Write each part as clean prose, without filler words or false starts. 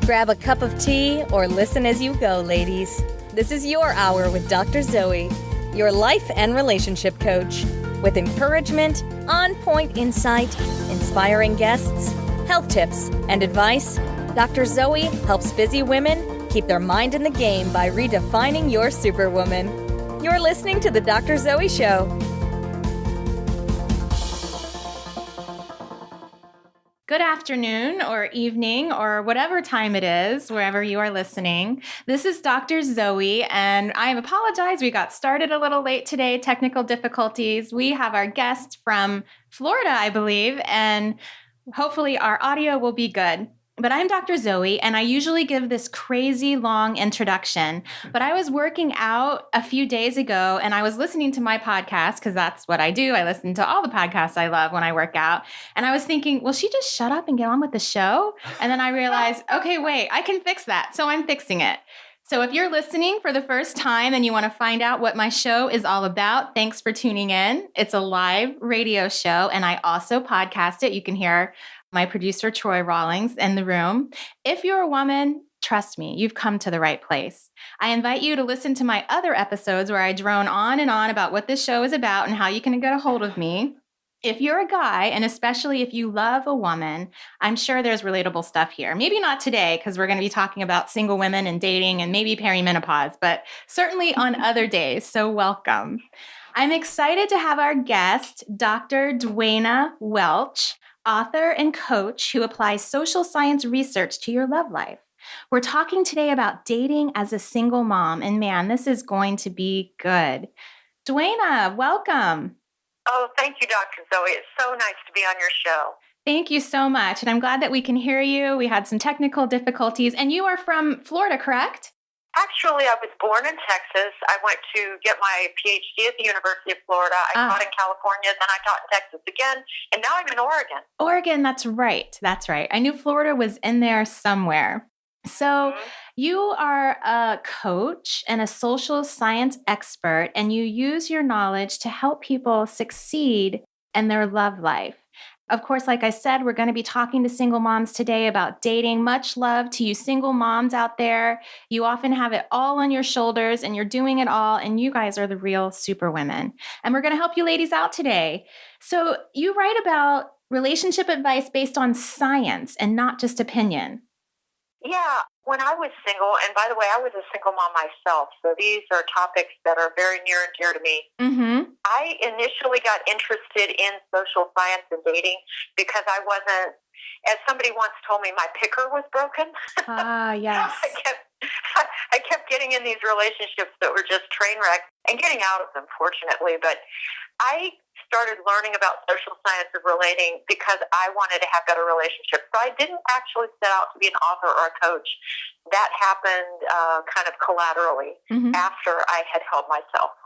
Grab a cup of tea or listen as you go, ladies. This is your hour with Dr. Zoe, your life and relationship coach. With encouragement, on-point insight, inspiring guests, health tips, and advice, Dr. Zoe helps busy women keep their mind in the game by redefining your superwoman. You're listening to The Dr. Zoe Show. Good afternoon or evening or whatever time it is, wherever you are listening. This is Dr. Zoe, and I apologize. We got started a little late today, technical difficulties. We have our guest from Florida, I believe, and hopefully our audio will be good. But I'm Dr. Zoe, and I usually give this crazy long introduction. But I was working out a few days ago, and I was listening to my podcast, because that's what I do. I listen to all the podcasts I love when I work out. And I was thinking, will she just shut up and get on with the show? And then I realized, okay, wait, I can fix that. So I'm fixing it. So if you're listening for the first time and you want to find out what my show is all about, thanks for tuning in. It's a live radio show, and I also podcast it. You can hear my producer, Troy Rawlings, in the room. If you're a woman, trust me, you've come to the right place. I invite you to listen to my other episodes where I drone on and on about what this show is about and how you can get a hold of me. If you're a guy, and especially if you love a woman, I'm sure there's relatable stuff here. Maybe not today, because we're going to be talking about single women and dating and maybe perimenopause, but certainly on other days. So welcome. I'm excited to have our guest, Dr. Duana Welch, author and coach who applies social science research to your love life. We're talking today about dating as a single mom, and man, this is going to be good. Duana, welcome. Oh, thank you, Dr. Zoe. It's so nice to be on your show. Thank you so much, and I'm glad that we can hear you. We had some technical difficulties, and you are from Florida, correct? Actually, I was born in Texas. I went to get my PhD at the University of Florida. I taught in California, then I taught in Texas again, and now I'm in Oregon. Oregon, that's right. That's right. I knew Florida was in there somewhere. So you are a coach and a social science expert, and you use your knowledge to help people succeed in their love life. Of course, like I said, we're going to be talking to single moms today about dating. Much love to you single moms out there. You often have it all on your shoulders and you're doing it all, and you guys are the real superwomen. And we're going to help you ladies out today. So you write about relationship advice based on science and not just opinion. Yeah, when I was single, and by the way, I was a single mom myself, so these are topics that are very near and dear to me. I initially got interested in social science and dating because I wasn't, as somebody once told me, my picker was broken. Yes. I kept getting in these relationships that were just train wrecks and getting out of them, fortunately. But I started learning about social science of relating because I wanted to have better relationships. So I didn't actually set out to be an author or a coach. That happened kind of collaterally after I had helped myself.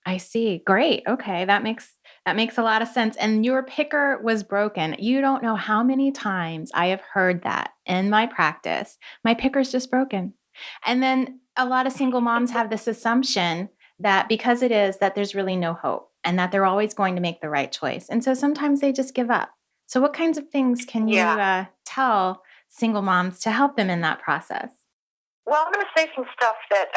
I see. Great. Okay. That makes a lot of sense. And your picker was broken. You don't know how many times I have heard that in my practice. My picker's just broken. And then a lot of single moms have this assumption that because it is, that there's really no hope and that they're always going to make the right choice. And so sometimes they just give up. So what kinds of things can you tell single moms to help them in that process? Well, I'm going to say some stuff that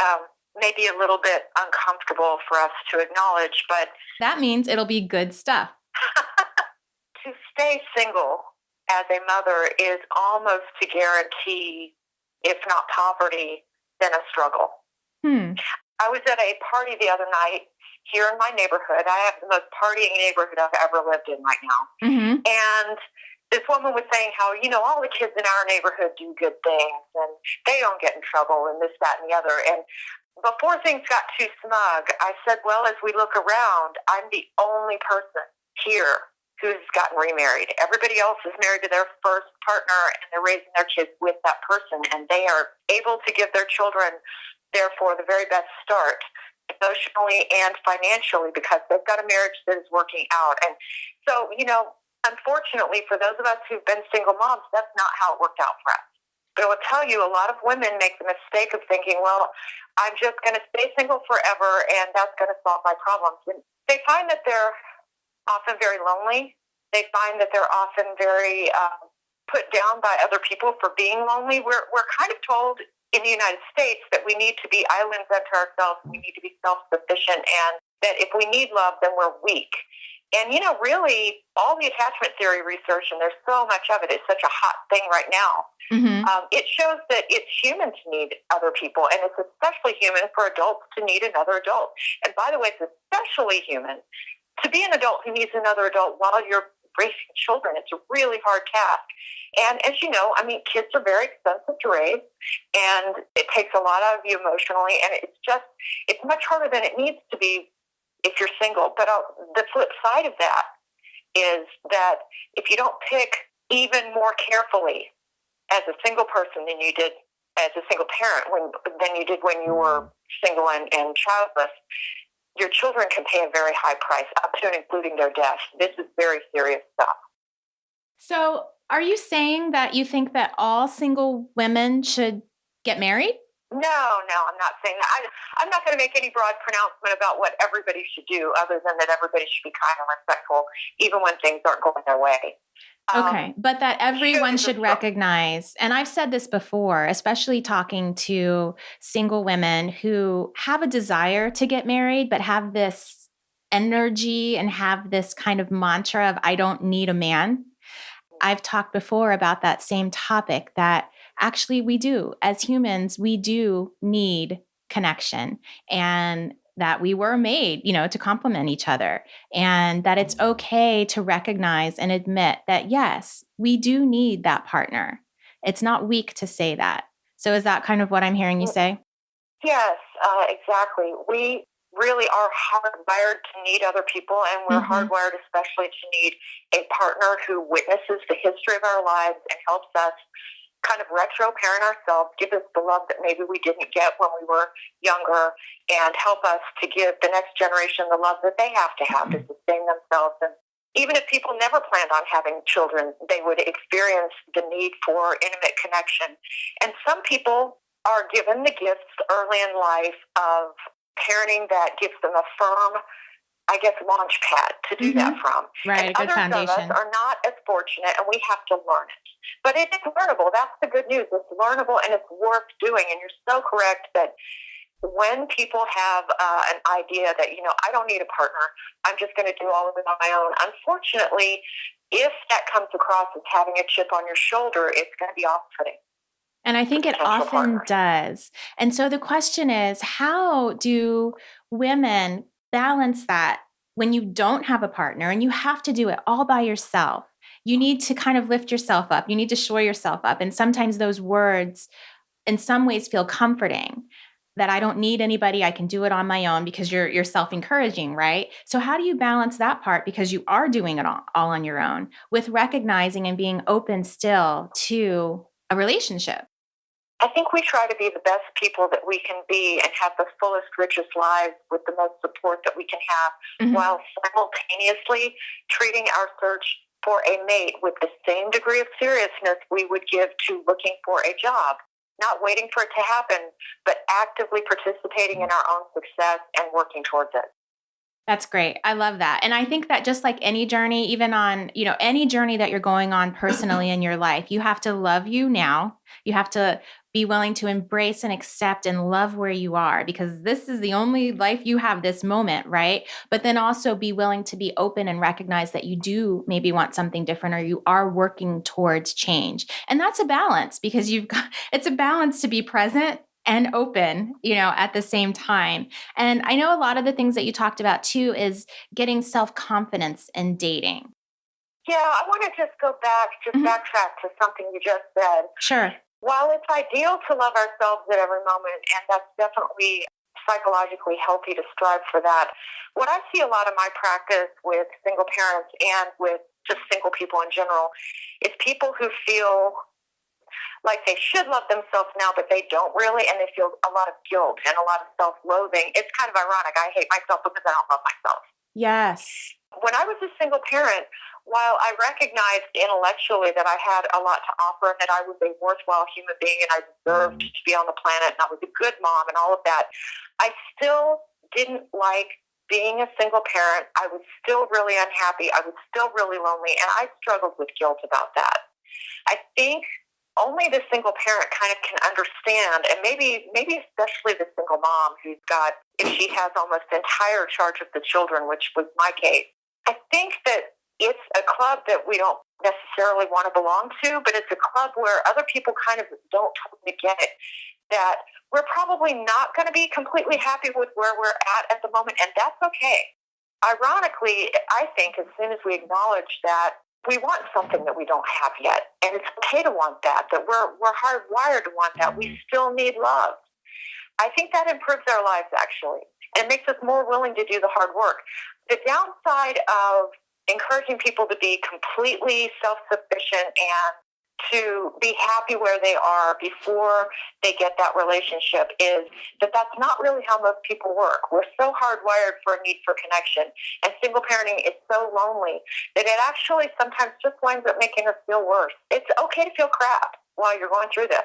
may be a little bit uncomfortable for us to acknowledge, but that means it'll be good stuff. To stay single as a mother is almost to guarantee, if not poverty, then a struggle. I was at a party the other night here in my neighborhood. I have the most partying neighborhood I've ever lived in right now. And this woman was saying how, all the kids in our neighborhood do good things and they don't get in trouble and this, that, and the other. And before things got too smug, I said, well, as we look around, I'm the only person here who's gotten remarried. Everybody else is married to their first partner and they're raising their kids with that person, and they are able to give their children, therefore, the very best start emotionally and financially because they've got a marriage that is working out. And so, unfortunately, for those of us who've been single moms, that's not how it worked out for us. But I will tell you, a lot of women make the mistake of thinking, well, I'm just going to stay single forever and that's going to solve my problems. And they find that they're often very lonely. They find that they're often very put down by other people for being lonely. We're kind of told in the United States that we need to be islands unto ourselves. We need to be self-sufficient, and that if we need love, then we're weak. And, really, all the attachment theory research, and there's so much of it, it's such a hot thing right now. Mm-hmm. It shows that it's human to need other people, and it's especially human for adults to need another adult. And by the way, it's especially human to be an adult who needs another adult while you're raising children. It's a really hard task. And as you know, kids are very expensive to raise, and it takes a lot out of you emotionally, and it's much harder than it needs to be if you're single. But the flip side of that is that if you don't pick even more carefully as a single person than you did as a single parent than you did when you were single and childless, your children can pay a very high price, up to and including their death. This is very serious stuff. So are you saying that you think that all single women should get married? No, I'm not saying that. I'm not going to make any broad pronouncement about what everybody should do, other than that everybody should be kind and respectful, even when things aren't going their way. Okay, but that everyone should recognize, and I've said this before, especially talking to single women who have a desire to get married, but have this energy and have this kind of mantra of, I don't need a man. I've talked before about that same topic, that actually we do, as humans, we do need connection, and that we were made, to complement each other, and that it's okay to recognize and admit that, yes, we do need that partner. It's not weak to say that. So is that kind of what I'm hearing you say? Yes, exactly. We really are hardwired to need other people, and we're hardwired especially to need a partner who witnesses the history of our lives and helps us kind of retro-parent ourselves, give us the love that maybe we didn't get when we were younger, and help us to give the next generation the love that they have to sustain themselves. And even if people never planned on having children, they would experience the need for intimate connection. And some people are given the gifts early in life of parenting that gives them a firm, launch pad to do that from. Right, and a good others foundation. of us are not as fortunate, and we have to learn it. But it is learnable. That's the good news. It's learnable, and it's worth doing. And you're so correct that when people have an idea that, I don't need a partner, I'm just going to do all of it on my own, unfortunately, if that comes across as having a chip on your shoulder, it's going to be off-putting. And I think it often does. And so the question is, how do women balance that when you don't have a partner and you have to do it all by yourself? You need to kind of lift yourself up. You need to shore yourself up. And sometimes those words in some ways feel comforting, that I don't need anybody. I can do it on my own, because you're self-encouraging, right? So how do you balance that part, because you are doing it all on your own, with recognizing and being open still to a relationship? I think we try to be the best people that we can be and have the fullest, richest lives with the most support that we can have, while simultaneously treating our search for a mate with the same degree of seriousness we would give to looking for a job. Not waiting for it to happen, but actively participating in our own success and working towards it. That's great. I love that. And I think that just like any journey, even on, any journey that you're going on personally in your life, you have to love you now. You have to be willing to embrace and accept and love where you are, because this is the only life you have, this moment, right? But then also be willing to be open and recognize that you do maybe want something different, or you are working towards change. And that's a balance, because it's a balance to be present and open, at the same time. And I know a lot of the things that you talked about too is getting self-confidence in dating. Yeah, I want to just go back, backtrack to something you just said. Sure. While it's ideal to love ourselves at every moment, and that's definitely psychologically healthy to strive for that, what I see a lot of my practice with single parents and with just single people in general is people who feel like they should love themselves now, but they don't really, and they feel a lot of guilt and a lot of self-loathing. It's kind of ironic. I hate myself because I don't love myself. Yes. When I was a single parent, while I recognized intellectually that I had a lot to offer and that I was a worthwhile human being and I deserved to be on the planet and I was a good mom and all of that, I still didn't like being a single parent. I was still really unhappy. I was still really lonely, and I struggled with guilt about that. I think only the single parent kind of can understand, and maybe especially the single mom who's got, if she has almost entire charge of the children, which was my case. I think that it's a club that we don't necessarily want to belong to, but it's a club where other people kind of don't totally get it, that we're probably not going to be completely happy with where we're at the moment, and that's okay. Ironically, I think as soon as we acknowledge that we want something that we don't have yet, and it's okay to want that we're hardwired to want that, we still need love. I think that improves our lives, actually, and makes us more willing to do the hard work. The downside of encouraging people to be completely self-sufficient and to be happy where they are before they get that relationship is that that's not really how most people work. We're so hardwired for a need for connection, and single parenting is so lonely that it actually sometimes just winds up making us feel worse. It's okay to feel crap while you're going through this.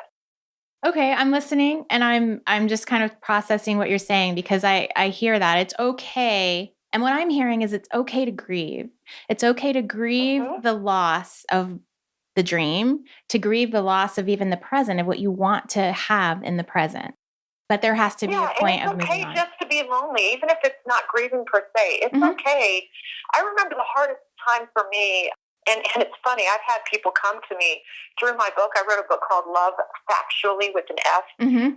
Okay, I'm listening, and I'm just kind of processing what you're saying, because I hear that. It's okay. And what I'm hearing is it's okay to grieve. It's okay to grieve the loss of the dream, to grieve the loss of even the present, of what you want to have in the present. But there has to be a point of moving on. It's okay just to be lonely, even if it's not grieving per se. It's okay. I remember the hardest time for me, and it's funny, I've had people come to me through my book. I wrote a book called Love Factually with an F,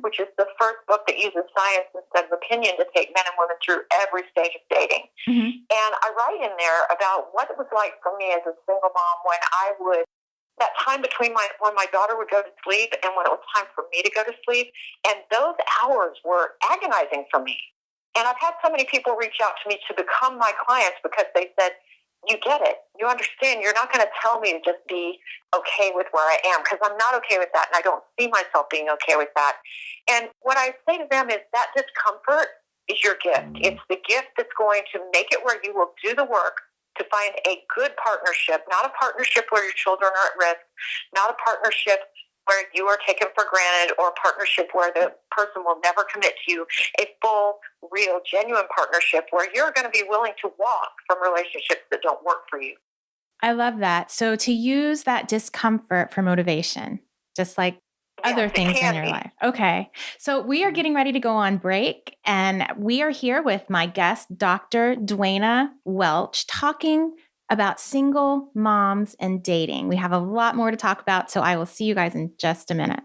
which is the first book that uses science instead of opinion to take men and women through every stage of dating. And I write in there about what it was like for me as a single mom when I would, that time between when my daughter would go to sleep and when it was time for me to go to sleep, and those hours were agonizing for me. And I've had so many people reach out to me to become my clients because they said, you get it. You understand. You're not going to tell me to just be okay with where I am, because I'm not okay with that, and I don't see myself being okay with that. And what I say to them is that discomfort is your gift. It's the gift that's going to make it where you will do the work to find a good partnership, not a partnership where your children are at risk, not a partnership where you are taken for granted, or a partnership where the person will never commit to you, a full, real, genuine partnership where you're going to be willing to walk from relationships that don't work for you. I love that. So to use that discomfort for motivation, just like other things in your life. Okay. So we are getting ready to go on break, and we are here with my guest, Dr. Duana Welch, talking about single moms and dating. We have a lot more to talk about, so I will see you guys in just a minute.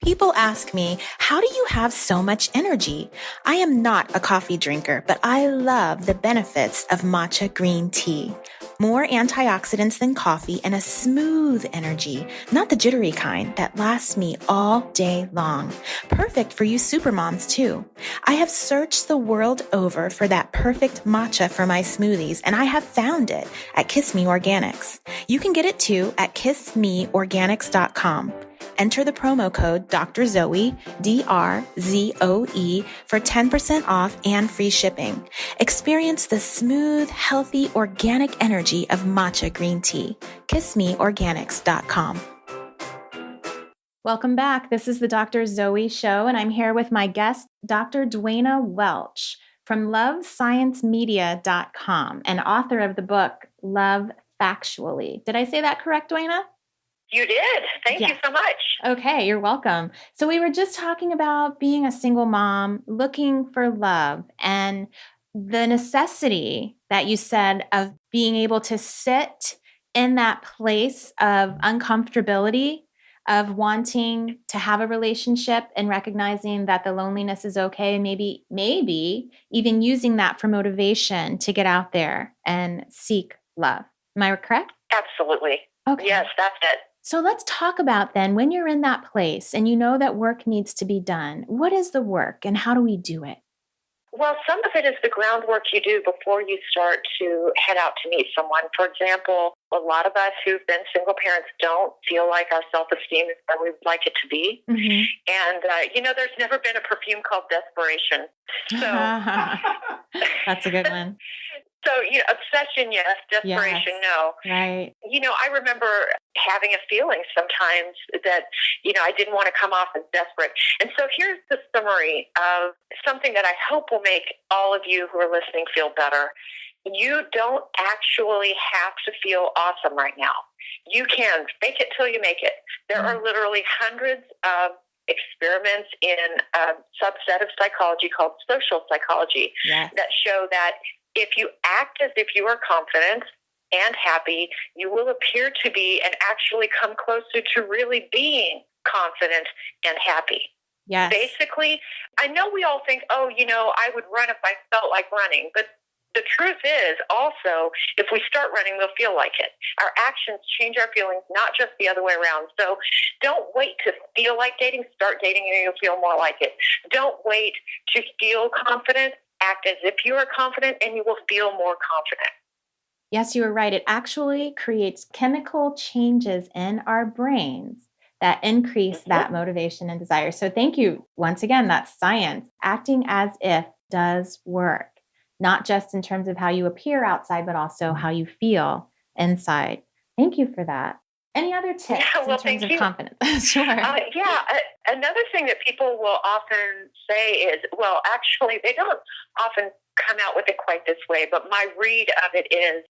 People ask me, how do you have so much energy? I am not a coffee drinker, but I love the benefits of matcha green tea. More antioxidants than coffee and a smooth energy, not the jittery kind that lasts me all day long. Perfect for you supermoms too. I have searched the world over for that perfect matcha for my smoothies, and I have found it at Kiss Me Organics. You can get it too at kissmeorganics.com. Enter the promo code Dr. Zoe, DRZOE, for 10% off and free shipping. Experience the smooth, healthy, organic energy of matcha green tea. KissMeOrganics.com. Welcome back. This is the Dr. Zoe Show, and I'm here with my guest, Dr. Duana Welch from LoveScienceMedia.com, and author of the book, Love Factually. Did I say that correct, Duana? You did. Thank you so much. Okay, you're welcome. So we were just talking about being a single mom, looking for love, and the necessity that you said of being able to sit in that place of uncomfortability, of wanting to have a relationship and recognizing that the loneliness is okay, and maybe even using that for motivation to get out there and seek love. Am I correct? Absolutely. Okay. Yes, that's it. So let's talk about then, when you're in that place and you know that work needs to be done, what is the work and how do we do it? Well, some of it is the groundwork you do before you start to head out to meet someone. For example, a lot of us who've been single parents don't feel like our self-esteem is where we'd like it to be. And, there's never been a perfume called desperation. So that's a good one. So, obsession, yes. Desperation, no. Right. I remember having a feeling sometimes that, I didn't want to come off as desperate. And so here's the summary of something that I hope will make all of you who are listening feel better. You don't actually have to feel awesome right now. You can fake it till you make it. There are literally hundreds of experiments in a subset of psychology called social psychology that show that if you act as if you are confident and happy, you will appear to be and actually come closer to really being confident and happy. Yes. Basically, I know we all think, oh, I would run if I felt like running, but the truth is also, if we start running, we'll feel like it. Our actions change our feelings, not just the other way around. So don't wait to feel like dating. Start dating and you'll feel more like it. Don't wait to feel confident. Act as if you are confident and you will feel more confident. Yes, you were right. It actually creates chemical changes in our brains that increase that motivation and desire. So thank you. Once again, that's science. Acting as if does work, not just in terms of how you appear outside, but also how you feel inside. Thank you for that. Any other tips in terms of confidence? Sure. Another thing that people will often say is, well, actually, they don't often come out with it quite this way, but my read of it is,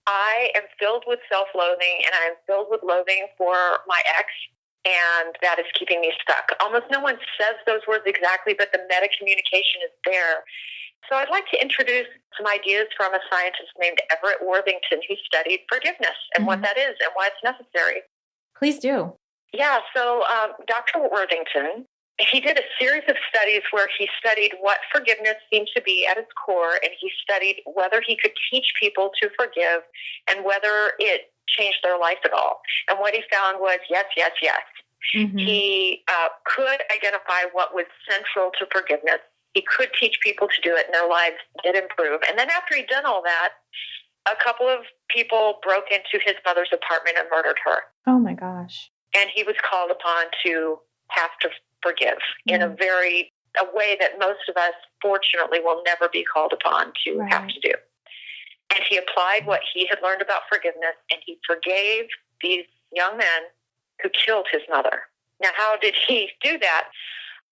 I am filled with self-loathing and I am filled with loathing for my ex, and that is keeping me stuck. Almost no one says those words exactly, but the meta communication is there. So I'd like to introduce some ideas from a scientist named Everett Worthington who studied forgiveness and what that is and why it's necessary. Please do. Yeah, so Dr. Worthington, he did a series of studies where he studied what forgiveness seemed to be at its core, and he studied whether he could teach people to forgive and whether it changed their life at all. And what he found was yes, yes, yes. He could identify what was central to forgiveness. He could teach people to do it, and their lives did improve. And then after he'd done all that, a couple of people broke into his mother's apartment and murdered her. Oh, my gosh. And he was called upon to have to forgive in a way that most of us, fortunately, will never be called upon to have to do. And he applied what he had learned about forgiveness, and he forgave these young men who killed his mother. Now, how did he do that?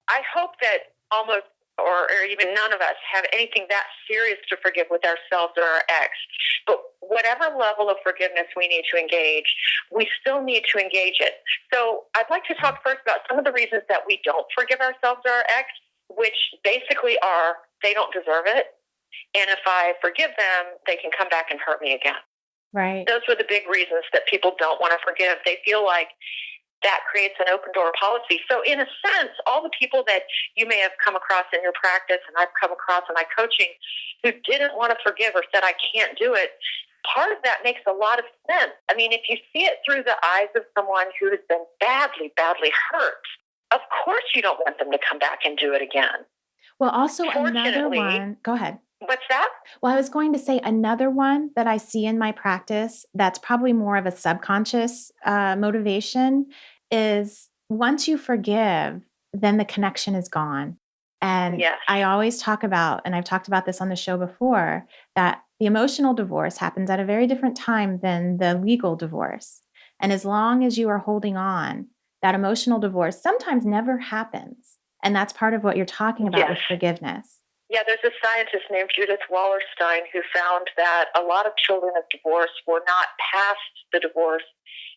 I hope that almost or even none of us have anything that serious to forgive with ourselves or our ex. But whatever level of forgiveness we need to engage, we still need to engage it. So I'd like to talk first about some of the reasons that we don't forgive ourselves or our ex, which basically are they don't deserve it. And if I forgive them, they can come back and hurt me again. Right. Those were the big reasons that people don't want to forgive. They feel like that creates an open door policy. So in a sense, all the people that you may have come across in your practice and I've come across in my coaching who didn't want to forgive or said, I can't do it, part of that makes a lot of sense. I mean, if you see it through the eyes of someone who has been badly, badly hurt, of course you don't want them to come back and do it again. Well, also another one, go ahead. What's that? Well, I was going to say another one that I see in my practice that's probably more of a subconscious motivation is once you forgive, then the connection is gone. And I always talk about, and I've talked about this on the show before, that the emotional divorce happens at a very different time than the legal divorce. And as long as you are holding on, that emotional divorce sometimes never happens. And that's part of what you're talking about with forgiveness. Yeah, there's a scientist named Judith Wallerstein who found that a lot of children of divorce were not past the divorce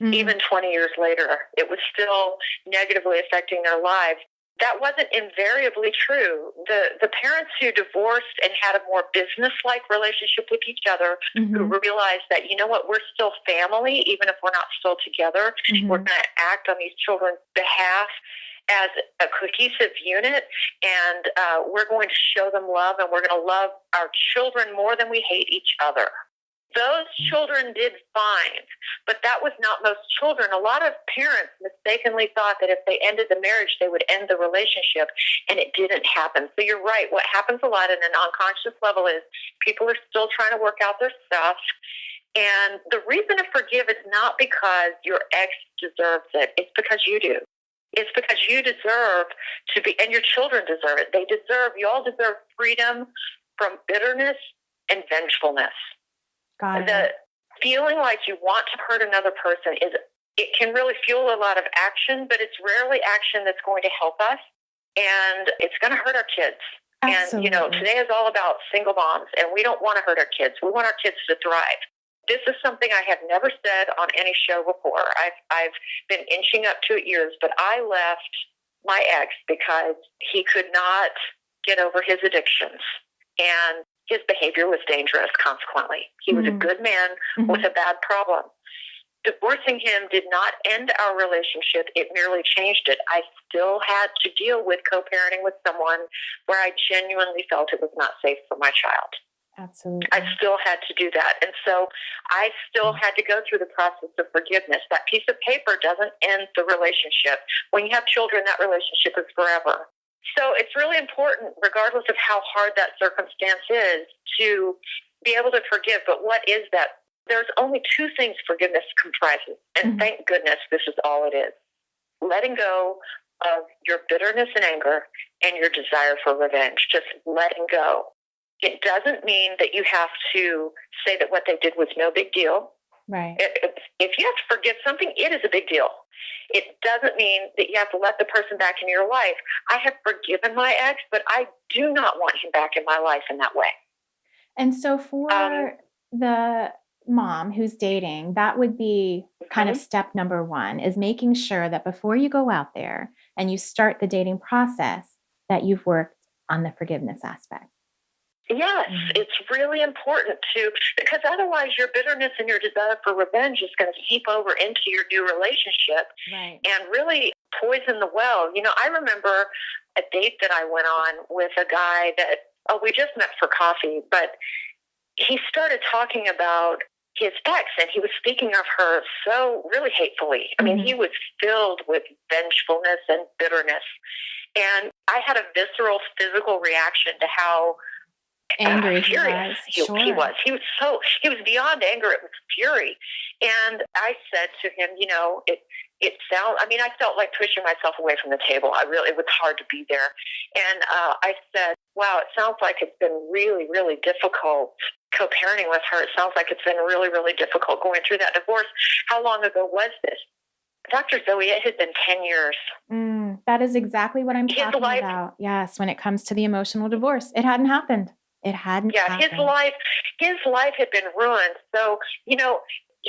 even 20 years later. It was still negatively affecting their lives. That wasn't invariably true. The parents who divorced and had a more business-like relationship with each other, who realized that, you know what, we're still family, even if we're not still together. We're going to act on these children's behalf as a cohesive unit, and we're going to show them love, and we're going to love our children more than we hate each other. Those children did fine, but that was not most children. A lot of parents mistakenly thought that if they ended the marriage, they would end the relationship, and it didn't happen. So you're right. What happens a lot at an unconscious level is people are still trying to work out their stuff, and the reason to forgive is not because your ex deserves it. It's because you do. It's because you deserve to be, and your children deserve it. You all deserve freedom from bitterness and vengefulness. The feeling like you want to hurt another person it can really fuel a lot of action, but it's rarely action that's going to help us, and it's going to hurt our kids. Absolutely. And, today is all about single moms, and we don't want to hurt our kids. We want our kids to thrive. this is something I have never said on any show before. I've been inching up to it years, but I left my ex because he could not get over his addictions, and his behavior was dangerous, consequently. He was a good man with a bad problem. Divorcing him did not end our relationship. It merely changed it. I still had to deal with co-parenting with someone where I genuinely felt it was not safe for my child. Absolutely. I still had to do that. And so I still had to go through the process of forgiveness. That piece of paper doesn't end the relationship. When you have children, that relationship is forever. So it's really important, regardless of how hard that circumstance is, to be able to forgive. But what is that? There's only two things forgiveness comprises. And thank goodness this is all it is. Letting go of your bitterness and anger and your desire for revenge. Just letting go. It doesn't mean that you have to say that what they did was no big deal. Right. If you have to forgive something, it is a big deal. It doesn't mean that you have to let the person back in your life. I have forgiven my ex, but I do not want him back in my life in that way. And so for the mom who's dating, that would be kind of step number one, is making sure that before you go out there and you start the dating process, that you've worked on the forgiveness aspect. Yes, it's really important because otherwise your bitterness and your desire for revenge is going to seep over into your new relationship and really poison the well. You know, I remember a date that I went on with a guy that, we just met for coffee, but he started talking about his ex, and he was speaking of her so really hatefully. I mean, he was filled with vengefulness and bitterness. And I had a visceral physical reaction to how angry furious he was. He was beyond anger. It was fury. And I said to him, you know, I felt like pushing myself away from the table. It was hard to be there. And I said, wow, it sounds like it's been really, really difficult co-parenting with her. It sounds like it's been really, really difficult going through that divorce. How long ago was this? Dr. Zoe, it had been 10 years. That is exactly what I'm talking about. Yes, when it comes to the emotional divorce, it hadn't happened. It hadn't happened. His life had been ruined. So, you know,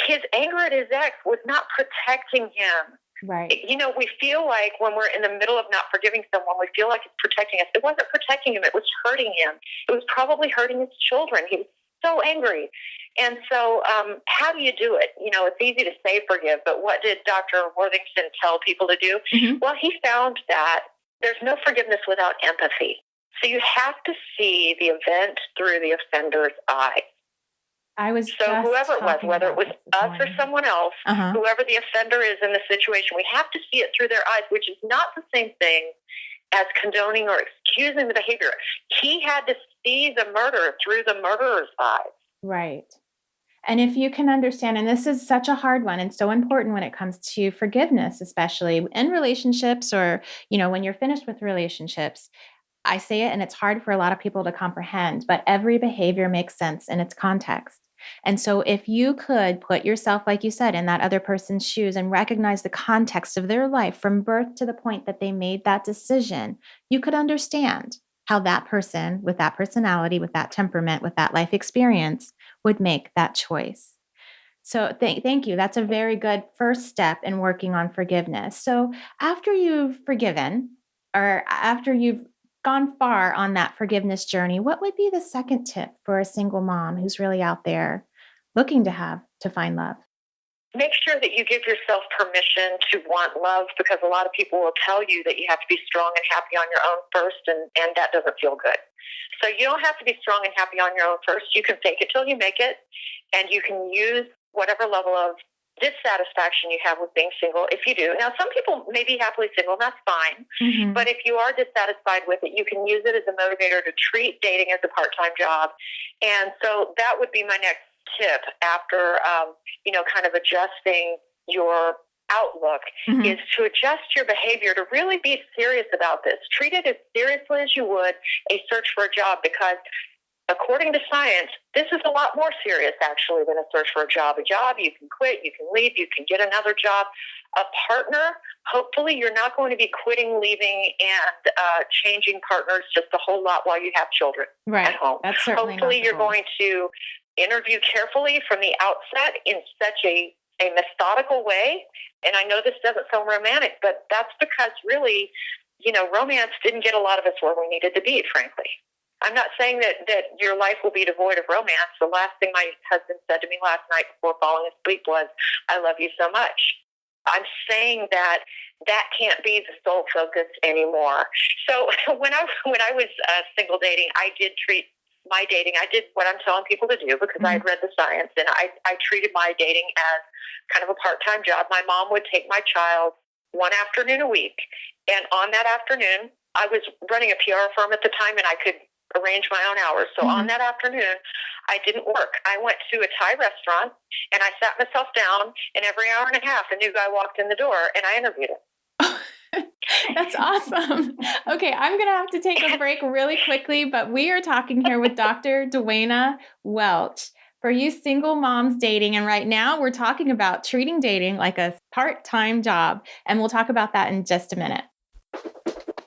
his anger at his ex was not protecting him. Right. You know, we feel like when we're in the middle of not forgiving someone, we feel like it's protecting us. It wasn't protecting him. It was hurting him. It was probably hurting his children. He was so angry. And so how do you do it? You know, it's easy to say forgive, but what did Dr. Worthington tell people to do? Well, he found that there's no forgiveness without empathy. So you have to see the event through the offender's eyes. Whoever it was, whether it was us or someone else, whoever the offender is in the situation, we have to see it through their eyes, which is not the same thing as condoning or excusing the behavior. He had to see the murder through the murderer's eyes. Right. And if you can understand, and this is such a hard one and so important when it comes to forgiveness, especially in relationships or, you know, when you're finished with relationships, I say it and it's hard for a lot of people to comprehend, but every behavior makes sense in its context. And so if you could put yourself, like you said, in that other person's shoes and recognize the context of their life from birth to the point that they made that decision, you could understand how that person with that personality, with that temperament, with that life experience would make that choice. So thank you. That's a very good first step in working on forgiveness. So after you've forgiven or after you've gone far on that forgiveness journey, what would be the second tip for a single mom who's really out there looking to find love? Make sure that you give yourself permission to want love, because a lot of people will tell you that you have to be strong and happy on your own first, and that doesn't feel good. So you don't have to be strong and happy on your own first. You can fake it till you make it, and you can use whatever level of dissatisfaction you have with being single, if you do. Now, some people may be happily single, that's fine. But if you are dissatisfied with it, you can use it as a motivator to treat dating as a part-time job. And so that would be my next tip after, kind of adjusting your outlook is to adjust your behavior, to really be serious about this. Treat it as seriously as you would a search for a job, because according to science, this is a lot more serious, actually, than a search for a job. A job, you can quit, you can leave, you can get another job. A partner, hopefully you're not going to be quitting, leaving, and changing partners just a whole lot while you have children at home. That's certainly hopefully you're going to interview carefully from the outset in such a methodical way. And I know this doesn't sound romantic, but that's because really, romance didn't get a lot of us where we needed to be, frankly. I'm not saying that your life will be devoid of romance. The last thing my husband said to me last night before falling asleep was, "I love you so much." I'm saying that can't be the sole focus anymore. So when I was single dating, I did treat my dating, I did what I'm telling people to do because I had read the science, and I treated my dating as kind of a part-time job. My mom would take my child one afternoon a week, and on that afternoon, I was running a PR firm at the time, and I could arrange my own hours. So on that afternoon, I didn't work. I went to a Thai restaurant, and I sat myself down, and every hour and a half, a new guy walked in the door, and I interviewed him. That's awesome. Okay, I'm going to have to take a break really quickly, but we are talking here with Dr. Duana Welch for you single moms dating. And right now we're talking about treating dating like a part-time job. And we'll talk about that in just a minute.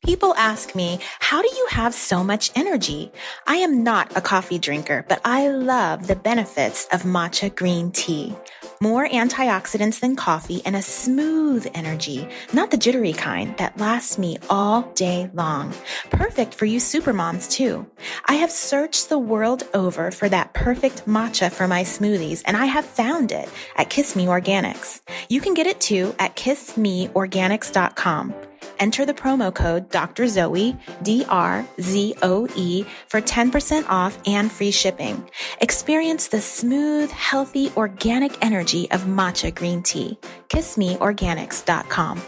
People ask me, how do you have so much energy? I am not a coffee drinker, but I love the benefits of matcha green tea. More antioxidants than coffee and a smooth energy, not the jittery kind that lasts me all day long. Perfect for you supermoms too. I have searched the world over for that perfect matcha for my smoothies, and I have found it at Kiss Me Organics. You can get it too at kissmeorganics.com. Enter the promo code Dr. Zoe, DRZOE, for 10% off and free shipping. Experience the smooth, healthy, organic energy of matcha green tea. KissMeOrganics.com.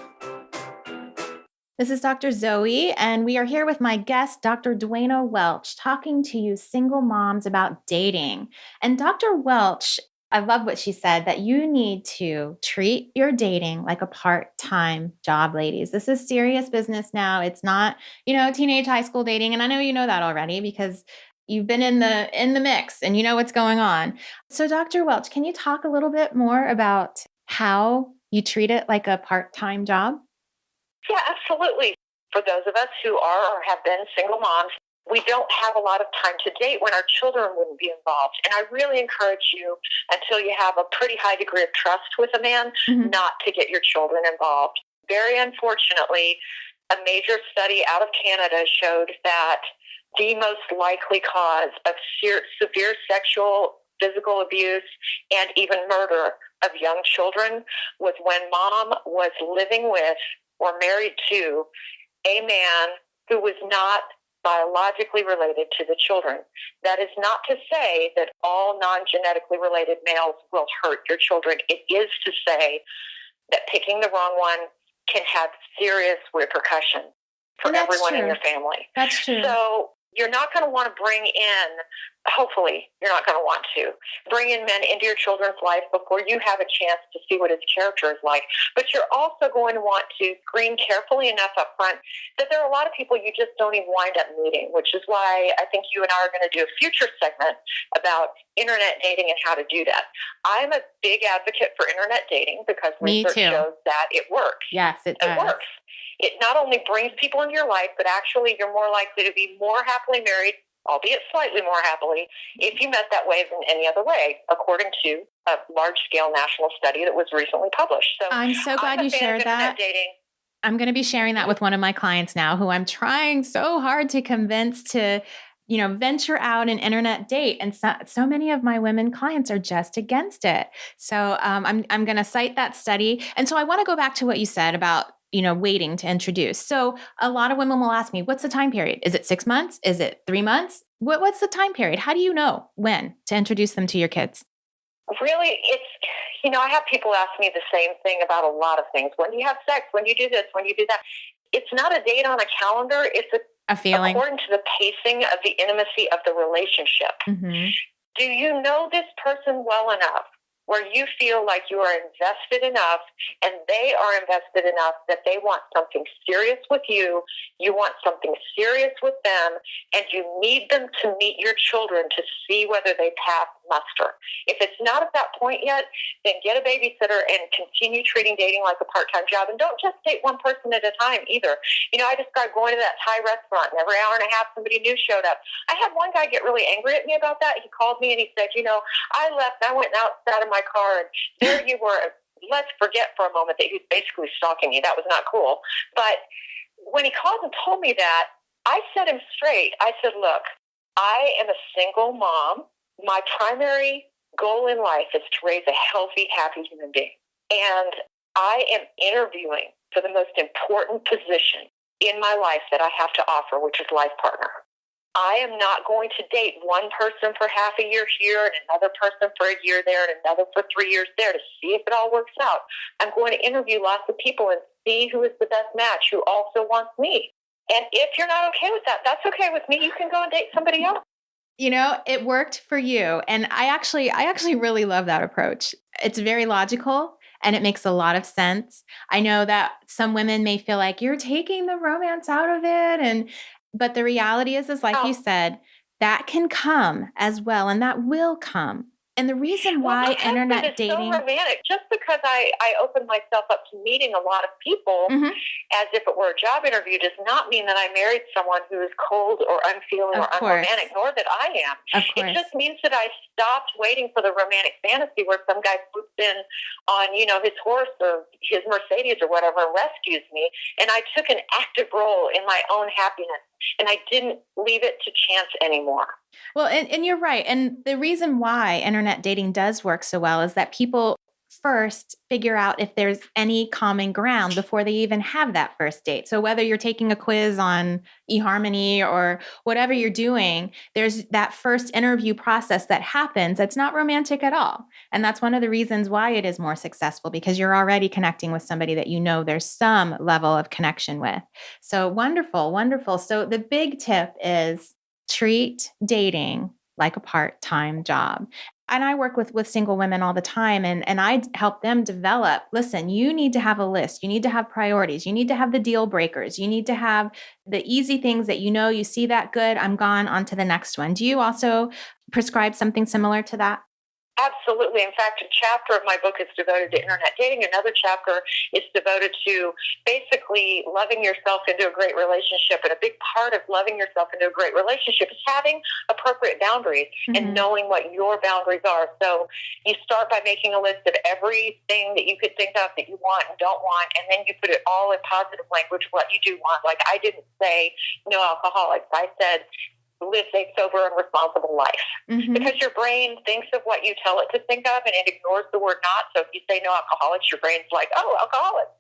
This is Dr. Zoe, and we are here with my guest, Dr. Duana Welch, talking to you single moms about dating. And Dr. Welch, I love what she said, that you need to treat your dating like a part-time job, ladies. This is serious business now. It's not, teenage high school dating. And I know you know that already because you've been in the mix and you know what's going on. So Dr. Welch, can you talk a little bit more about how you treat it like a part-time job? Yeah, absolutely. For those of us who are or have been single moms, we don't have a lot of time to date when our children wouldn't be involved. And I really encourage you, until you have a pretty high degree of trust with a man, not to get your children involved. Very unfortunately, a major study out of Canada showed that the most likely cause of severe sexual, physical abuse, and even murder of young children was when mom was living with or married to a man who was not biologically related to the children. That is not to say that all non-genetically related males will hurt your children. It is to say that picking the wrong one can have serious repercussions for everyone in your family. That's true. So you're not going to want to bring in, hopefully you're not going to want to bring in men into your children's life before you have a chance to see what his character is like. But you're also going to want to screen carefully enough up front that there are a lot of people you just don't even wind up meeting, which is why I think you and I are going to do a future segment about internet dating and how to do that. I'm a big advocate for internet dating because research shows that it works. Yes, it does. It works. It not only brings people into your life, but actually you're more likely to be more happily married, albeit slightly more happily, if you met that way than any other way, according to a large-scale national study that was recently published. So I'm so glad you shared that. I'm going to be sharing that with one of my clients now who I'm trying so hard to convince to, venture out an internet date. And so many of my women clients are just against it. So I'm going to cite that study. And so I want to go back to what you said about waiting to introduce. So a lot of women will ask me, what's the time period? Is it 6 months? Is it 3 months? What's the time period? How do you know when to introduce them to your kids? Really, it's, I have people ask me the same thing about a lot of things. When do you have sex? When do you do this? When do you do that? It's not a date on a calendar. It's a feeling. According to the pacing of the intimacy of the relationship. Mm-hmm. Do you know this person well enough where you feel like you are invested enough and they are invested enough that they want something serious with you, you want something serious with them, and you need them to meet your children to see whether they pass muster. If it's not at that point yet, then get a babysitter and continue treating dating like a part-time job. And don't just date one person at a time either. I described going to that Thai restaurant, and every hour and a half somebody new showed up. I had one guy get really angry at me about that. He called me and he said, I left, I went outside of my car, and there you were. Let's forget for a moment that he was basically stalking me. That was not cool. But when he called and told me that, I set him straight. I said, look, I am a single mom. My primary goal in life is to raise a healthy, happy human being. And I am interviewing for the most important position in my life that I have to offer, which is life partner. I am not going to date one person for half a year here and another person for a year there and another for 3 years there to see if it all works out. I'm going to interview lots of people and see who is the best match, who also wants me. And if you're not okay with that, that's okay with me. You can go and date somebody else. It worked for you. And I actually really love that approach. It's very logical and it makes a lot of sense. I know that some women may feel like you're taking the romance out of it. But the reality is like you said, that can come as well. And that will come. And the reason why internet dating is so romantic, just because I opened myself up to meeting a lot of people as if it were a job interview, does not mean that I married someone who is cold or unfeeling or unromantic, nor that I am. It just means that I stopped waiting for the romantic fantasy where some guy swoops in on, his horse or his Mercedes or whatever and rescues me. And I took an active role in my own happiness. And I didn't leave it to chance anymore. Well, and you're right. And the reason why internet dating does work so well is that people first figure out if there's any common ground before they even have that first date. So whether you're taking a quiz on eHarmony or whatever you're doing, there's that first interview process that happens. It's not romantic at all. And that's one of the reasons why it is more successful, because you're already connecting with somebody that there's some level of connection with. So wonderful, wonderful. So the big tip is treat dating like a part-time job. And I work with single women all the time, and I help them develop, listen, you need to have a list. You need to have priorities. You need to have the deal breakers. You need to have the easy things that you see that good, I'm gone on to the next one. Do you also prescribe something similar to that? Absolutely. In fact, a chapter of my book is devoted to internet dating. Another chapter is devoted to basically loving yourself into a great relationship. And a big part of loving yourself into a great relationship is having appropriate boundaries and knowing what your boundaries are. So you start by making a list of everything that you could think of that you want and don't want, and then you put it all in positive language, what you do want. Like, I didn't say no alcoholics. I said live a sober and responsible life. Because your brain thinks of what you tell it to think of, and it ignores the word not. So if you say no alcoholics, your brain's like, oh, alcoholics.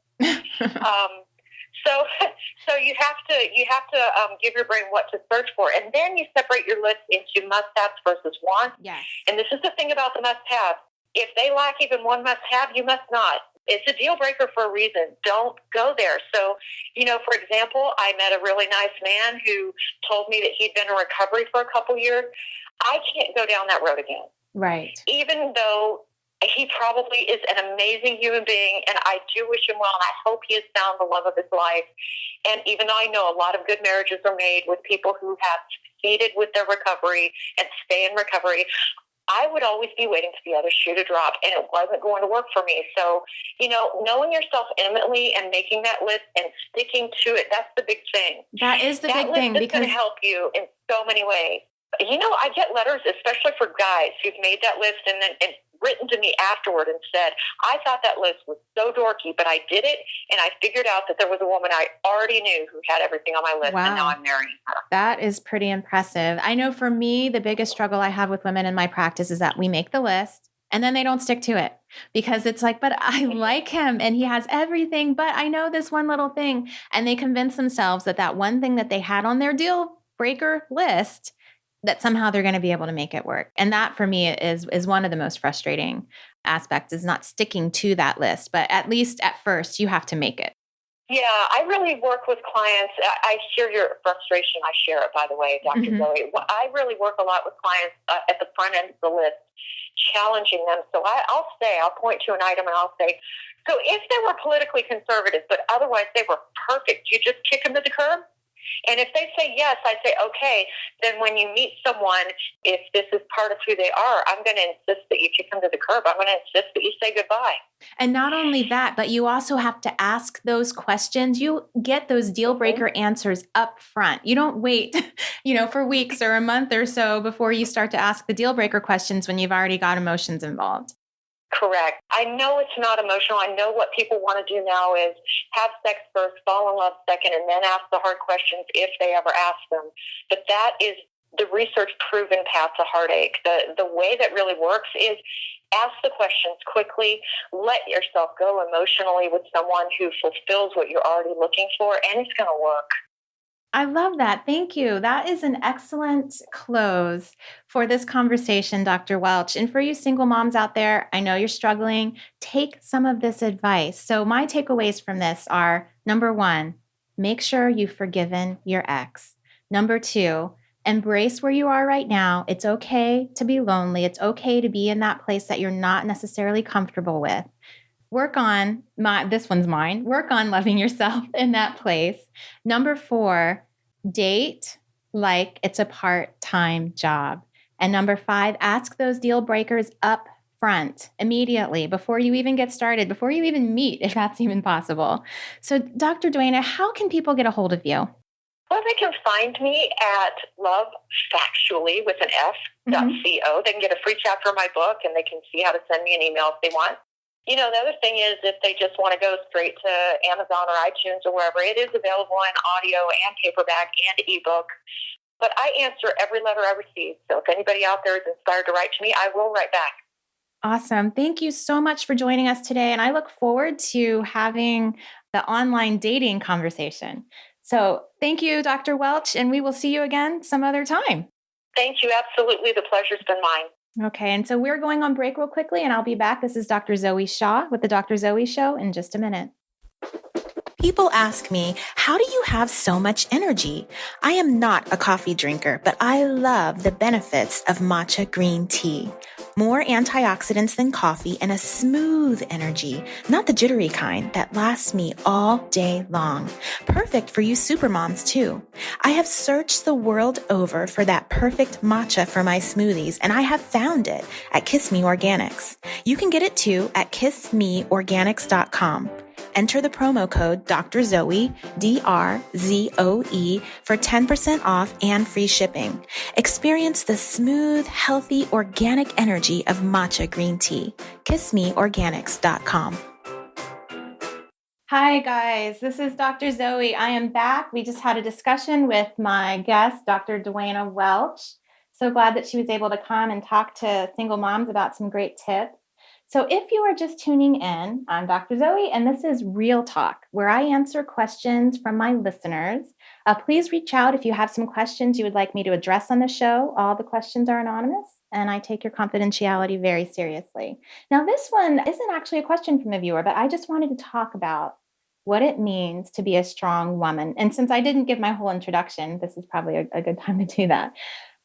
So you have to give your brain what to search for, and then you separate your list into must-haves versus wants. Yes. And this is the thing about the must-haves. If they lack even one must-have, you must not. It's a deal breaker for a reason. Don't go there. So, for example, I met a really nice man who told me that he'd been in recovery for a couple years. I can't go down that road again. Right. Even though he probably is an amazing human being, and I do wish him well, and I hope he has found the love of his life. And even though I know a lot of good marriages are made with people who have succeeded with their recovery and stay in recovery, I would always be waiting for the other shoe to drop, and it wasn't going to work for me. So, knowing yourself intimately and making that list and sticking to it, that's the big thing. That is the big thing. That list is going to help you in so many ways. I get letters, especially for guys who've made that list and written to me afterward and said, I thought that list was so dorky, but I did it, and I figured out that there was a woman I already knew who had everything on my list, and now I'm marrying her. That is pretty impressive. I know for me, the biggest struggle I have with women in my practice is that we make the list, and then they don't stick to it because it's like, but I like him, and he has everything, but I know this one little thing. And they convince themselves that one thing that they had on their deal breaker list, that somehow they're going to be able to make it work. And that for me is one of the most frustrating aspects, is not sticking to that list. But at least at first, you have to make it. Yeah, I really work with clients. I hear your frustration. I share it, by the way, Dr. Zoe. I really work a lot with clients at the front end of the list, challenging them. So I'll point to an item and I'll say, so if they were politically conservative, but otherwise they were perfect, you just kick them to the curb? And if they say yes, I say, okay, then when you meet someone, if this is part of who they are, I'm going to insist that you kick them to the curb. I'm going to insist that you say goodbye. And not only that, but you also have to ask those questions. You get those deal breaker answers up front. You don't wait, for weeks or a month or so before you start to ask the deal breaker questions when you've already got emotions involved. Correct. I know it's not emotional. I know what people want to do now is have sex first, fall in love second, and then ask the hard questions if they ever ask them. But that is the research proven path to heartache. The way that really works is ask the questions quickly, let yourself go emotionally with someone who fulfills what you're already looking for, and it's going to work. I love that. Thank you. That is an excellent close for this conversation, Dr. Welch. And for you single moms out there, I know you're struggling. Take some of this advice. So my takeaways from this are, number one, make sure you've forgiven your ex. Number two, embrace where you are right now. It's okay to be lonely. It's okay to be in that place that you're not necessarily comfortable with. Work on this one's mine. Work on loving yourself in that place. Number four, date like it's a part-time job. And number five, ask those deal breakers up front immediately before you even get started, before you even meet, if that's even possible. So Dr. Duana, how can people get a hold of you? Well, they can find me at lovefactually with an F.co. They can get a free chapter of my book, and they can see how to send me an email if they want. The other thing is if they just want to go straight to Amazon or iTunes or wherever, it is available in audio and paperback and ebook. But I answer every letter I receive. So if anybody out there is inspired to write to me, I will write back. Awesome. Thank you so much for joining us today. And I look forward to having the online dating conversation. So thank you, Dr. Welch, and we will see you again some other time. Thank you. Absolutely. The pleasure's been mine. Okay, and so we're going on break real quickly, and I'll be back. This is Dr. Zoe Shaw with the Dr. Zoe Show in just a minute. People ask me, how do you have so much energy? I am not a coffee drinker, but I love the benefits of matcha green tea. More antioxidants than coffee and a smooth energy, not the jittery kind that lasts me all day long. Perfect for you supermoms too. I have searched the world over for that perfect matcha for my smoothies, and I have found it at Kiss Me Organics. You can get it too at kissmeorganics.com. Enter the promo code Dr. Zoe, DRZOE, for 10% off and free shipping. Experience the smooth, healthy, organic energy of matcha green tea. KissMeOrganics.com. Hi, guys. This is Dr. Zoe. I am back. We just had a discussion with my guest, Dr. Duana Welch. So glad that she was able to come and talk to single moms about some great tips. So if you are just tuning in, I'm Dr. Zoe, and this is Real Talk, where I answer questions from my listeners. Please reach out if you have some questions you would like me to address on the show. All the questions are anonymous, and I take your confidentiality very seriously. Now, this one isn't actually a question from a viewer, but I just wanted to talk about what it means to be a strong woman. And since I didn't give my whole introduction, this is probably a good time to do that.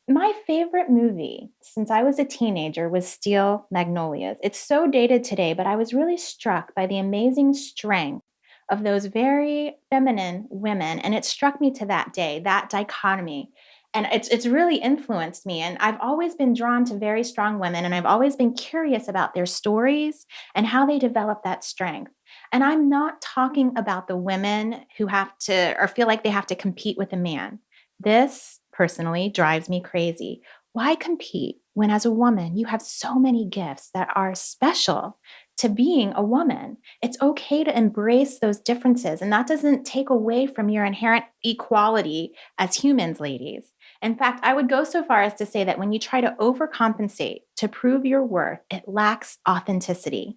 My favorite movie since I was a teenager was Steel Magnolias. It's so dated today, but I was really struck by the amazing strength of those very feminine women. And it struck me to that day, that dichotomy. And it's really influenced me. And I've always been drawn to very strong women, and I've always been curious about their stories and how they develop that strength. And I'm not talking about the women who have to or feel like they have to compete with a man. This personally drives me crazy. Why compete when as a woman you have so many gifts that are special to being a woman? It's okay to embrace those differences, and that doesn't take away from your inherent equality as humans, ladies. In fact, I would go so far as to say that when you try to overcompensate to prove your worth, it lacks authenticity.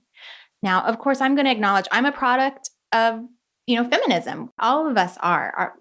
Now, of course, I'm going to acknowledge I'm a product of feminism. All of us are,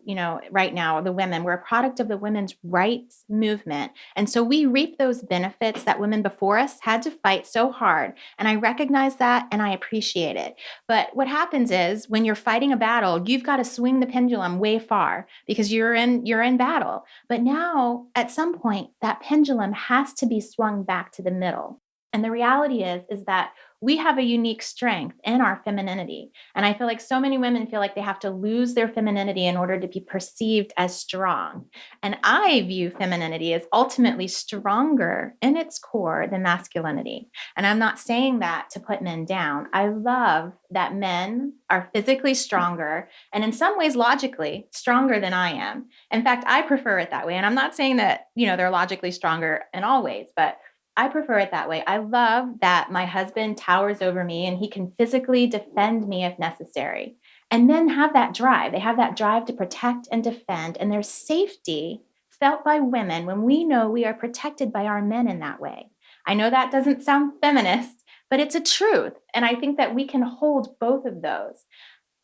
right now, the women, we're a product of the women's rights movement. And so we reap those benefits that women before us had to fight so hard. And I recognize that and I appreciate it. But what happens is when you're fighting a battle, you've got to swing the pendulum way far because you're in battle. But now at some point, that pendulum has to be swung back to the middle. And the reality is that we have a unique strength in our femininity. And I feel like so many women feel like they have to lose their femininity in order to be perceived as strong. And I view femininity as ultimately stronger in its core than masculinity. And I'm not saying that to put men down. I love that men are physically stronger and in some ways logically stronger than I am. In fact, I prefer it that way. And I'm not saying that, they're logically stronger in all ways, but I prefer it that way. I love that my husband towers over me and he can physically defend me if necessary. And men have that drive. They have that drive to protect and defend, and there's safety felt by women when we know we are protected by our men in that way. I know that doesn't sound feminist, but it's a truth. And I think that we can hold both of those.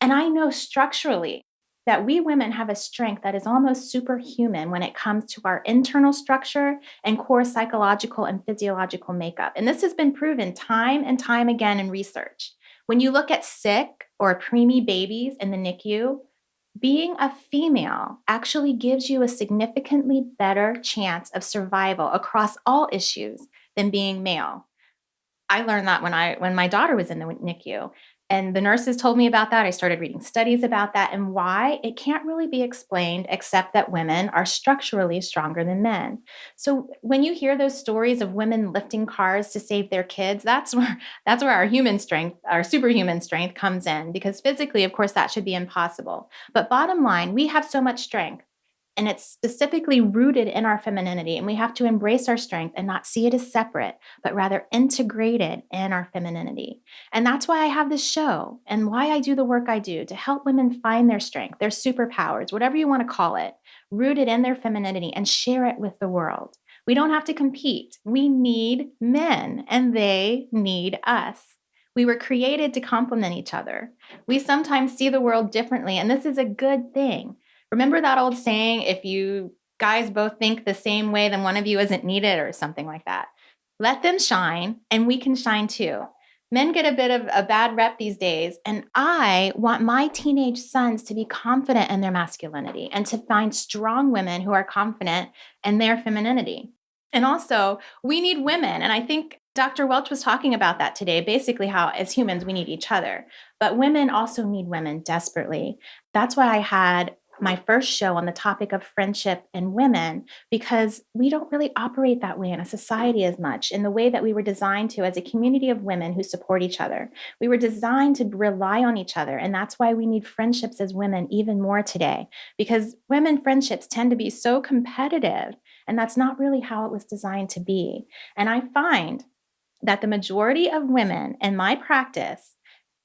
And I know structurally that we women have a strength that is almost superhuman when it comes to our internal structure and core psychological and physiological makeup. And this has been proven time and time again in research. When you look at sick or preemie babies in the NICU, being a female actually gives you a significantly better chance of survival across all issues than being male. I learned that when my daughter was in the NICU. And the nurses told me about that. I started reading studies about that and why it can't really be explained except that women are structurally stronger than men. So when you hear those stories of women lifting cars to save their kids, that's where our human strength, our superhuman strength comes in, because physically, of course, that should be impossible. But bottom line, we have so much strength. And it's specifically rooted in our femininity. And we have to embrace our strength and not see it as separate, but rather integrated in our femininity. And that's why I have this show and why I do the work I do, to help women find their strength, their superpowers, whatever you want to call it, rooted in their femininity, and share it with the world. We don't have to compete. We need men and they need us. We were created to complement each other. We sometimes see the world differently, and this is a good thing. Remember that old saying, if you guys both think the same way, then one of you isn't needed, or something like that. Let them shine and we can shine too. Men get a bit of a bad rep these days, and I want my teenage sons to be confident in their masculinity and to find strong women who are confident in their femininity. And also, we need women. And I think Dr. Welch was talking about that today, basically how as humans, we need each other. But women also need women desperately. That's why I had my first show on the topic of friendship and women, because we don't really operate that way in a society as much, in the way that we were designed to as a community of women who support each other. We were designed to rely on each other. And that's why we need friendships as women even more today, because women friendships tend to be so competitive. And that's not really how it was designed to be. And I find that the majority of women in my practice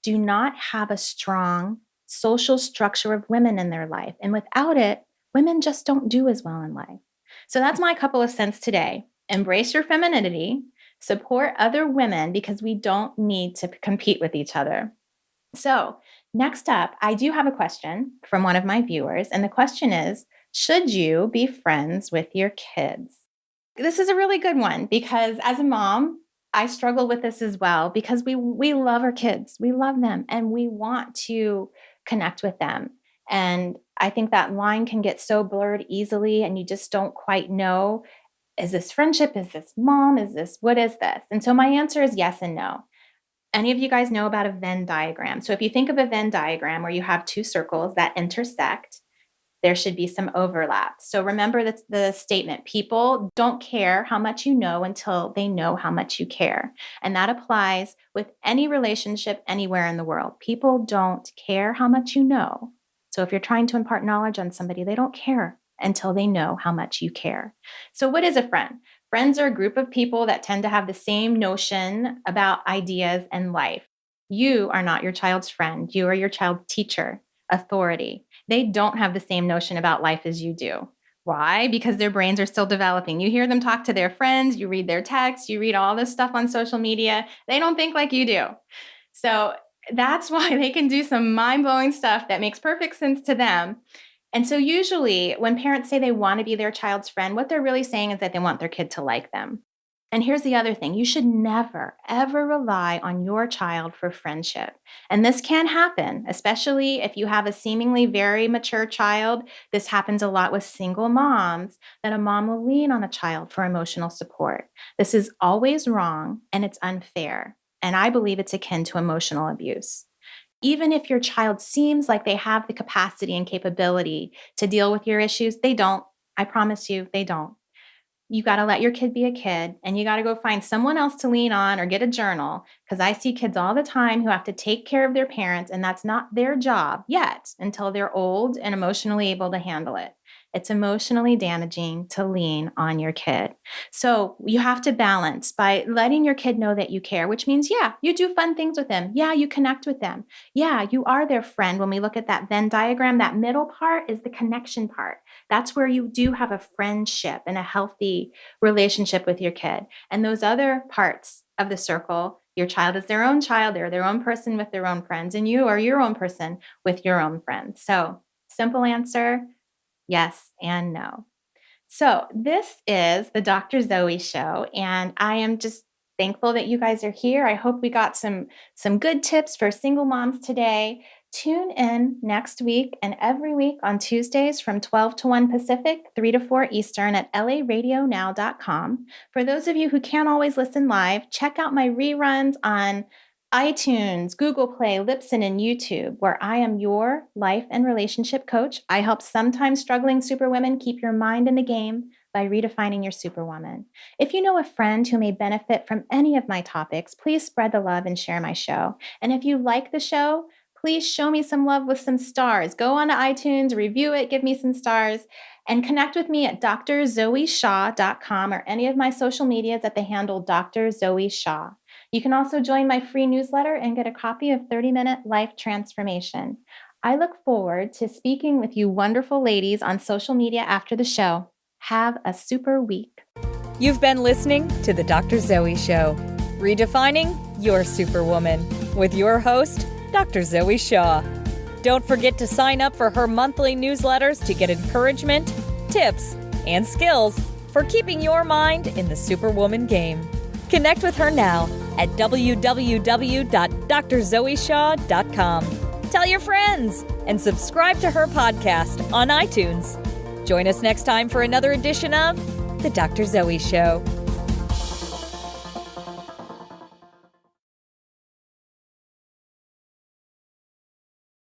do not have a strong social structure of women in their life. And without it, women just don't do as well in life. So that's my couple of cents today. Embrace your femininity, support other women, because we don't need to compete with each other. So next up, I do have a question from one of my viewers. And the question is, should you be friends with your kids? This is a really good one, because as a mom, I struggle with this as well, because we love our kids. We love them and we want to connect with them. And I think that line can get so blurred easily, and you just don't quite know, is this friendship? Is this mom? What is this? And so my answer is yes and no. Any of you guys know about a Venn diagram? So if you think of a Venn diagram where you have two circles that intersect, there should be some overlap. So remember the statement, people don't care how much you know until they know how much you care. And that applies with any relationship anywhere in the world. People don't care how much you know. So if you're trying to impart knowledge on somebody, they don't care until they know how much you care. So what is a friend? Friends are a group of people that tend to have the same notion about ideas and life. You are not your child's friend. You are your child's teacher, authority. They don't have the same notion about life as you do. Why? Because their brains are still developing. You hear them talk to their friends, you read their texts, you read all this stuff on social media. They don't think like you do. So that's why they can do some mind-blowing stuff that makes perfect sense to them. And so usually when parents say they want to be their child's friend, what they're really saying is that they want their kid to like them. And here's the other thing. You should never, ever rely on your child for friendship. And this can happen, especially if you have a seemingly very mature child. This happens a lot with single moms, that a mom will lean on a child for emotional support. This is always wrong and it's unfair. And I believe it's akin to emotional abuse. Even if your child seems like they have the capacity and capability to deal with your issues, they don't. I promise you, they don't. You got to let your kid be a kid, and you got to go find someone else to lean on or get a journal, because I see kids all the time who have to take care of their parents, and that's not their job yet until they're old and emotionally able to handle it. It's emotionally damaging to lean on your kid. So you have to balance by letting your kid know that you care, which means, yeah, you do fun things with them. Yeah, you connect with them. Yeah, you are their friend. When we look at that Venn diagram, that middle part is the connection part. That's where you do have a friendship and a healthy relationship with your kid. And those other parts of the circle, your child is their own child. They're their own person with their own friends, and you are your own person with your own friends. So simple answer, yes and no. So this is the Dr. Zoe Show, and I am just thankful that you guys are here. I hope we got some good tips for single moms today. Tune in next week and every week on Tuesdays from 12 to 1 Pacific, 3 to 4 Eastern at laradionow.com. For those of you who can't always listen live, check out my reruns on iTunes, Google Play, Libsyn, and YouTube, where I am your life and relationship coach. I help sometimes struggling superwomen keep your mind in the game by redefining your superwoman. If you know a friend who may benefit from any of my topics, please spread the love and share my show. And if you like the show, please show me some love with some stars. Go on to iTunes, review it, give me some stars, and connect with me at drzoeshaw.com or any of my social medias at the handle Dr. Zoe Shaw. You can also join my free newsletter and get a copy of 30-Minute Life Transformation. I look forward to speaking with you wonderful ladies on social media after the show. Have a super week. You've been listening to The Dr. Zoe Show, redefining your superwoman, with your host, Dr. Zoe Shaw. Don't forget to sign up for her monthly newsletters to get encouragement, tips, and skills for keeping your mind in the superwoman game. Connect with her now at www.drzoeshaw.com. Tell your friends and subscribe to her podcast on iTunes. Join us next time for another edition of The Dr. Zoe Show.